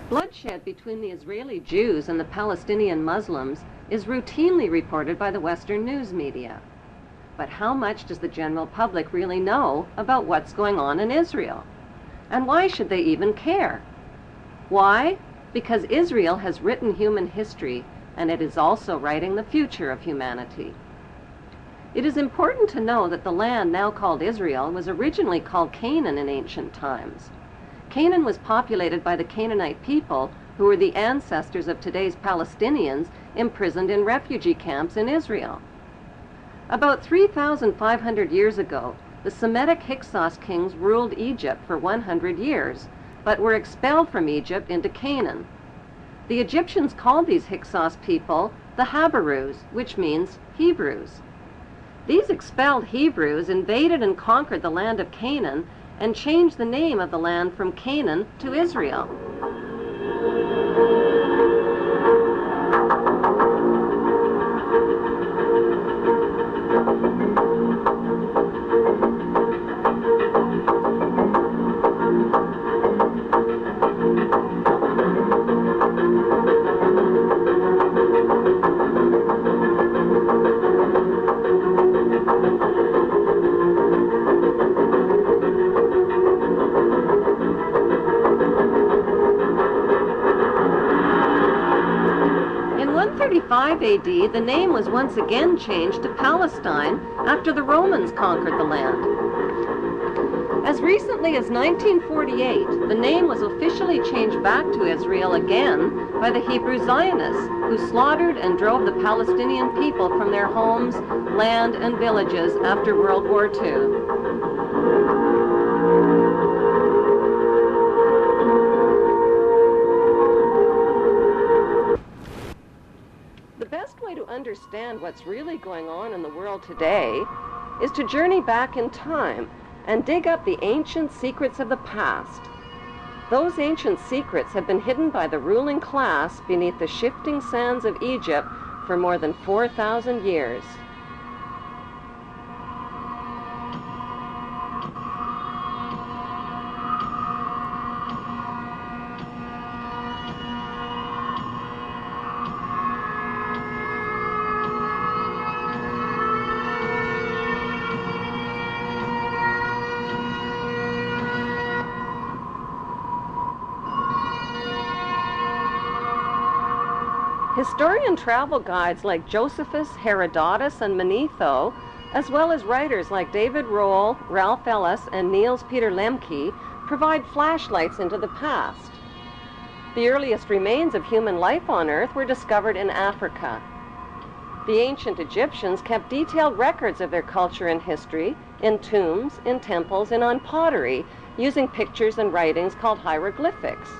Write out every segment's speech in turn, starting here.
Bloodshed between the Israeli Jews and the Palestinian Muslims is routinely reported by the Western news media. But how much does the general public really know about what's going on in Israel? And why should they even care? Why? Because Israel has written human history, and it is also writing the future of humanity. It is important to know that the land now called Israel was originally called Canaan in ancient times. Canaan was populated by the Canaanite people, who were the ancestors of today's Palestinians imprisoned in refugee camps in Israel. About 3,500 years ago, the Semitic Hyksos kings ruled Egypt for 100 years, but were expelled from Egypt into Canaan. The Egyptians called these Hyksos people the Habarus, which means Hebrews. These expelled Hebrews invaded and conquered the land of Canaan and changed the name of the land from Canaan to Israel. In 135 AD, the name was once again changed to Palestine after the Romans conquered the land. As recently as 1948, the name was officially changed back to Israel again by the Hebrew Zionists, who slaughtered and drove the Palestinian people from their homes, land, and villages after World War II. The best way to understand what's really going on in the world today is to journey back in time and dig up the ancient secrets of the past. Those ancient secrets have been hidden by the ruling class beneath the shifting sands of Egypt for more than 4,000 years. Historian travel guides like Josephus, Herodotus, and Manetho, as well as writers like David Rohl, Ralph Ellis, and Niels Peter Lemke, provide flashlights into the past. The earliest remains of human life on Earth were discovered in Africa. The ancient Egyptians kept detailed records of their culture and history in tombs, in temples, and on pottery, using pictures and writings called hieroglyphics.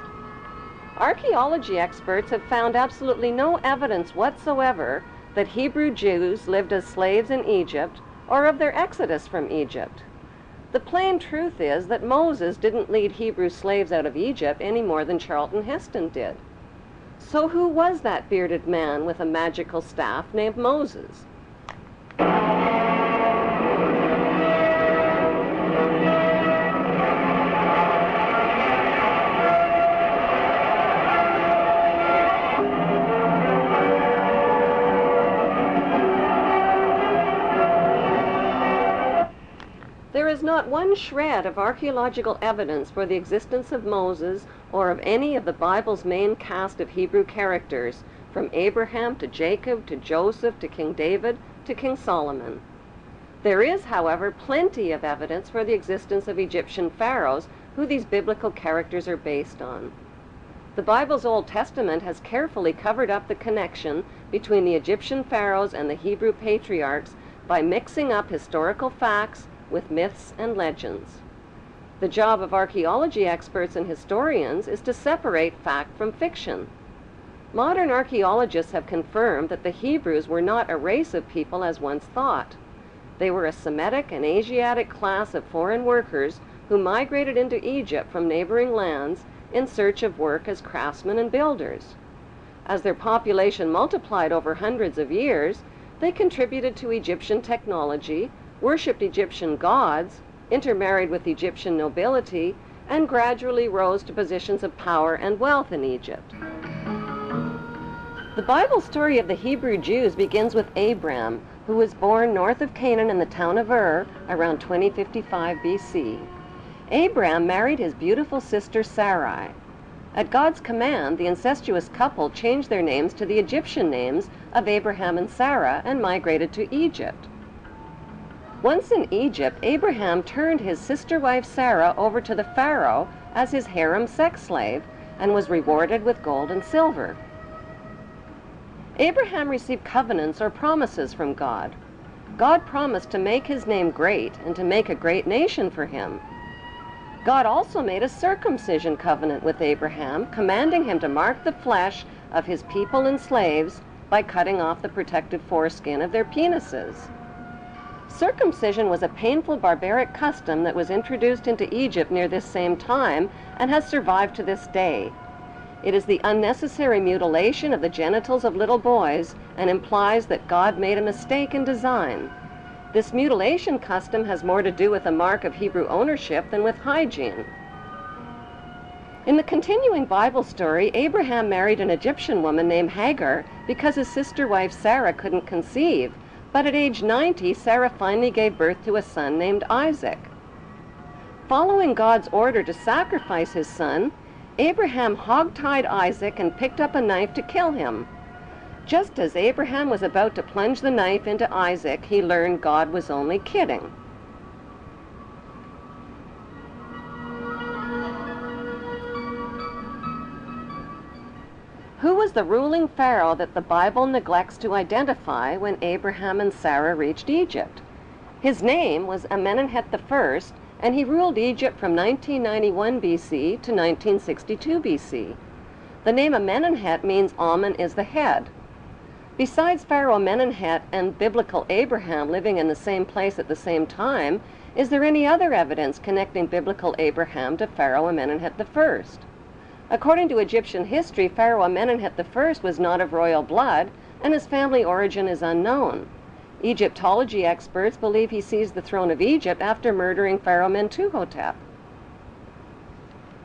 Archaeology experts have found absolutely no evidence whatsoever that Hebrew Jews lived as slaves in Egypt or of their exodus from Egypt. The plain truth is that Moses didn't lead Hebrew slaves out of Egypt any more than Charlton Heston did. So who was that bearded man with a magical staff named Moses? There is not one shred of archaeological evidence for the existence of Moses or of any of the Bible's main cast of Hebrew characters, from Abraham to Jacob to Joseph to King David to King Solomon. There is, however, plenty of evidence for the existence of Egyptian pharaohs who these biblical characters are based on. The Bible's Old Testament has carefully covered up the connection between the Egyptian pharaohs and the Hebrew patriarchs by mixing up historical facts with myths and legends. The job of archaeology experts and historians is to separate fact from fiction. Modern archaeologists have confirmed that the Hebrews were not a race of people as once thought. They were a Semitic and Asiatic class of foreign workers who migrated into Egypt from neighboring lands in search of work as craftsmen and builders. As their population multiplied over hundreds of years, they contributed to Egyptian technology, worshipped Egyptian gods, intermarried with Egyptian nobility, and gradually rose to positions of power and wealth in Egypt. The Bible story of the Hebrew Jews begins with Abram, who was born north of Canaan in the town of Ur around 2055 BC. Abram married his beautiful sister Sarai. At God's command, the incestuous couple changed their names to the Egyptian names of Abraham and Sarah and migrated to Egypt. Once in Egypt, Abraham turned his sister wife Sarah over to the Pharaoh as his harem sex slave and was rewarded with gold and silver. Abraham received covenants or promises from God. God promised to make his name great and to make a great nation for him. God also made a circumcision covenant with Abraham, commanding him to mark the flesh of his people and slaves by cutting off the protective foreskin of their penises. Circumcision was a painful barbaric custom that was introduced into Egypt near this same time and has survived to this day. It is the unnecessary mutilation of the genitals of little boys and implies that God made a mistake in design. This mutilation custom has more to do with a mark of Hebrew ownership than with hygiene. In the continuing Bible story, Abraham married an Egyptian woman named Hagar because his sister wife Sarah couldn't conceive, but at age 90, Sarah finally gave birth to a son named Isaac. Following God's order to sacrifice his son, Abraham hog-tied Isaac and picked up a knife to kill him. Just as Abraham was about to plunge the knife into Isaac, he learned God was only kidding. Who was the ruling pharaoh that the Bible neglects to identify when Abraham and Sarah reached Egypt? His name was Amenemhet I, and he ruled Egypt from 1991 BC to 1962 BC. The name Amenemhet means Amen is the head. Besides Pharaoh Amenemhet and biblical Abraham living in the same place at the same time, is there any other evidence connecting biblical Abraham to Pharaoh Amenemhet I? According to Egyptian history, Pharaoh Amenemhet I was not of royal blood, and his family origin is unknown. Egyptology experts believe he seized the throne of Egypt after murdering Pharaoh Mentuhotep.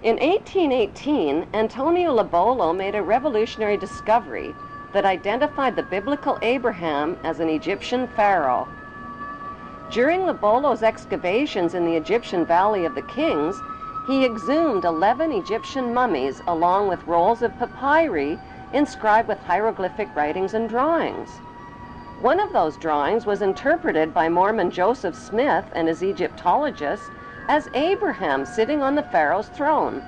In 1818, Antonio Lobolo made a revolutionary discovery that identified the biblical Abraham as an Egyptian pharaoh. During Lobolo's excavations in the Egyptian Valley of the Kings, he exhumed 11 Egyptian mummies along with rolls of papyri inscribed with hieroglyphic writings and drawings. One of those drawings was interpreted by Mormon Joseph Smith and his Egyptologists as Abraham sitting on the pharaoh's throne.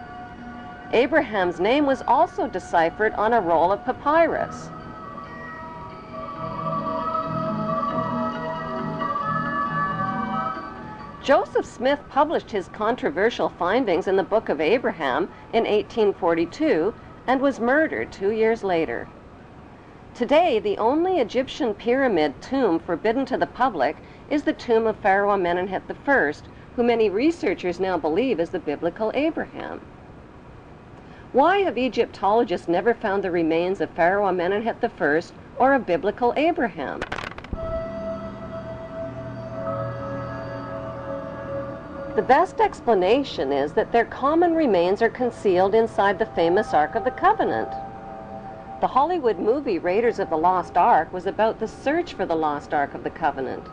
Abraham's name was also deciphered on a roll of papyrus. Joseph Smith published his controversial findings in the Book of Abraham in 1842 and was murdered 2 years later. Today, the only Egyptian pyramid tomb forbidden to the public is the tomb of Pharaoh Amenemhet I, who many researchers now believe is the biblical Abraham. Why have Egyptologists never found the remains of Pharaoh Amenemhet I or a biblical Abraham? The best explanation is that their common remains are concealed inside the famous Ark of the Covenant. The Hollywood movie Raiders of the Lost Ark was about the search for the lost Ark of the Covenant.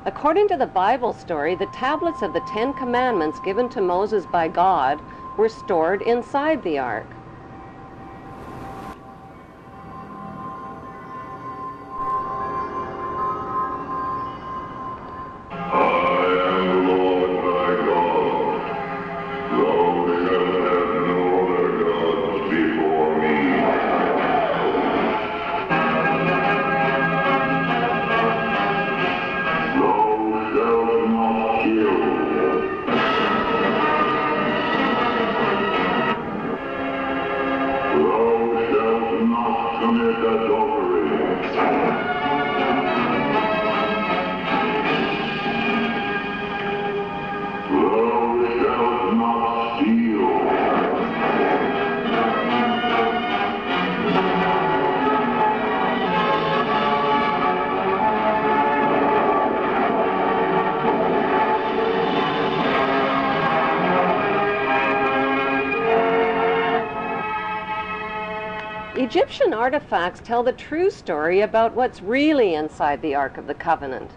According to the Bible story, the tablets of the 10 Commandments given to Moses by God were stored inside the Ark. Egyptian artifacts tell the true story about what's really inside the Ark of the Covenant.